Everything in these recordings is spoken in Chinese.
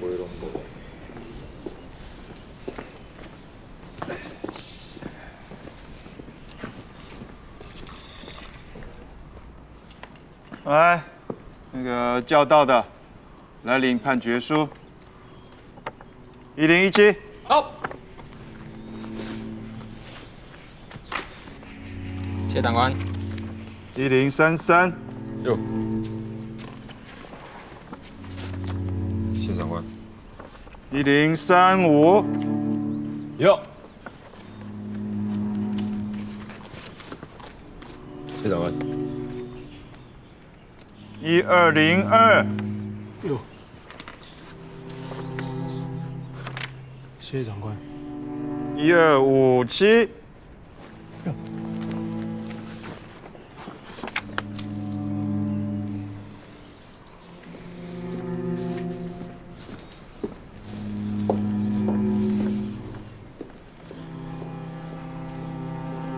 鬼拢无。来，那个叫到的，来领判决书。1017。好。谢长官。1033。哟。谢长官。1035。哟。谢长官。1202。哟。谢长官。1257。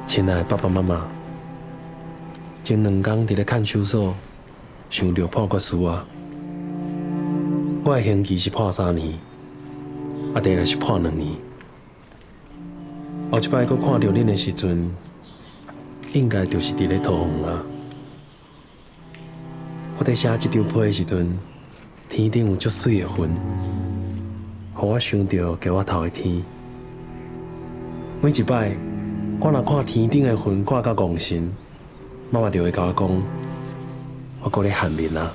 亲爱的爸爸妈妈，前2天伫咧看守所，想到判决书啊，我的刑期是判3年，啊，第来是判2年。后一摆搁看到恁的时阵，应该就是伫咧桃园啊。我伫写这张批的时阵，天顶有足水的云，互我想到加我头的天。每一摆，我若看天顶的云挂到戆神，妈妈就会甲我讲，我搁咧喊面啊。